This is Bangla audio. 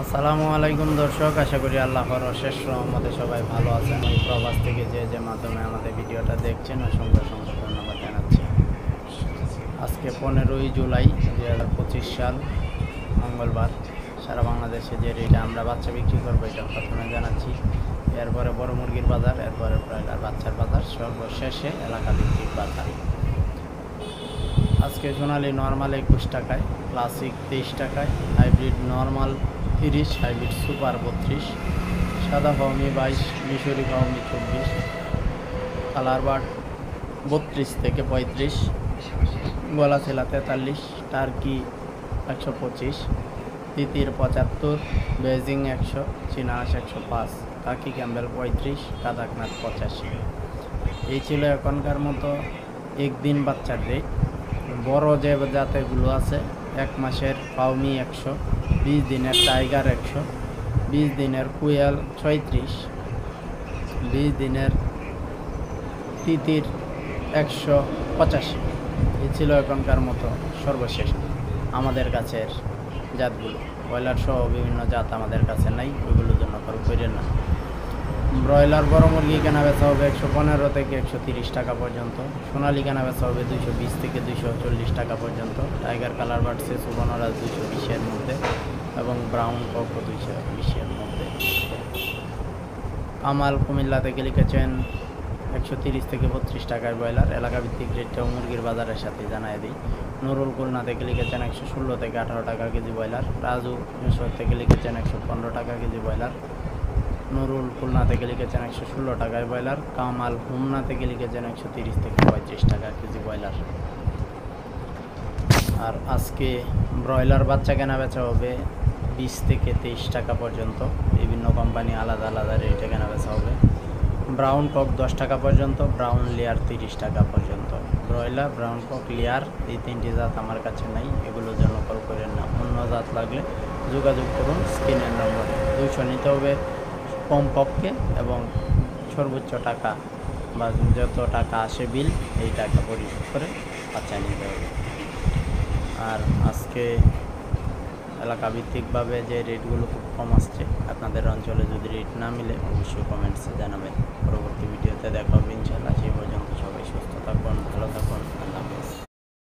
আসসালামু আলাইকুম দর্শক, আশা করি আল্লাহর অশেষ রহমতে সবাই ভালো আছেন। এই প্রবাস থেকে যে মাধ্যমে আমাদের ভিডিওটা দেখছেন অসংখ্য অসংখ্য ধন্যবাদ জানাচ্ছি। আজকে 15ই জুলাই 2025 সাল মঙ্গলবার। সারা বাংলাদেশে যে রেটে আমরা বাচ্চা বিক্রি করবো এটা প্রথমে জানাচ্ছি, এরপরে বড় মুরগির বাজার, এরপরে ব্রয়লার বাচ্চার বাজার, সর্বশেষে এলাকা ভিত্তিক বাজার। আজকে সোনালি নর্মাল 21 টাকায়, ক্লাসিক 23 টাকায়, হাইব্রিড নর্মাল 30, হাইব্রিড সুপার 32, সাদা ফাউমি 22, মিশরি ফাউমি 24, কালার বার্ড 32 থেকে 35, গলা ছেলা 43, টার্কি 125, তিতির 75, বেজিং 100, চীনাহাঁস 105, কাকি ক্যাম্বেল 35, কাদাকনাথ 85। এই ছিল এখনকার মতো একদিন বাচ্চার রেট। বড় যে জাতেগুলো আছে, 1 মাসের ফাউমি 100, 20 দিনের টাইগার 100, 20 দিনের কুয়েল 36, 20 দিনের তিতির 185। এই ছিল এখনকার মতো সর্বশেষ আমাদের কাছের জাতগুলো। ব্রয়লার সহ বিভিন্ন জাত আমাদের কাছে নাই, ওইগুলোর জন্য কল করেন না। ব্রয়লার বড় মুরগি কেনা বেচা হবে 115 থেকে 130 টাকা পর্যন্ত, সোনালি কেনা বেচা হবে 220 থেকে 240 টাকা পর্যন্ত, টাইগার কালার বার্ড সেসু বনরাজ 220-এর মধ্যে এবং ব্রাউন কক 220-এর মধ্যে। কামাল কুমিল্লা থেকে লিখেছেন 130 থেকে 32 টাকায় ব্রয়লার, এলাকা ভিত্তিক রেটটাও মুরগির বাজারের সাথে জানাই দিই। নুরুল খুলনা থেকে লিখেছেন 116 থেকে 18 টাকা কেজি ব্রয়লার, রাজু মিশর থেকে লিখেছেন 115 টাকা কেজি ব্রয়লার, নুরুল খুলনা থেকে লিখেছেন 116 টাকায় ব্রয়লার, কামাল হুমনা থেকে লিখেছেন 130 থেকে 35 টাকা কেজি ব্রয়লার। আর আজকে ব্রয়লার বাচ্চা কেনা বেচা হবে 20 থেকে 23 টাকা পর্যন্ত, বিভিন্ন কোম্পানি আলাদা আলাদা রেটে কেনা বেচা হবে। ব্রাউন কক 10 টাকা পর্যন্ত, ব্রাউন লেয়ার 30 টাকা পর্যন্ত। ব্রয়লার, ব্রাউন কক, লেয়ার এই 3টি জাত আমার কাছে নাই, এগুলোর জন্য কল করেন না। অন্য জাত লাগলে যোগাযোগ করুন স্ক্রিনের নম্বরে। 200 নিতে হবে কমপক্ষে এবং সর্বোচ্চ টাকা বা যত টাকা আসে বিল, এই টাকা পরিশোধ করে বাচ্চা নিতে হবে। আর আজকে এলাকা ভিত্তিকভাবে যে রেটগুলো খুব কম আসছে, আপনাদের অঞ্চলে যদি রেট না মিলে অবশ্যই কমেন্টসে জানাবেন। পরবর্তী ভিডিওতে দেখা হবে ইনশাআল্লাহ। সেই পর্যন্ত সবাই সুস্থ থাকুন, ভালো থাকুন।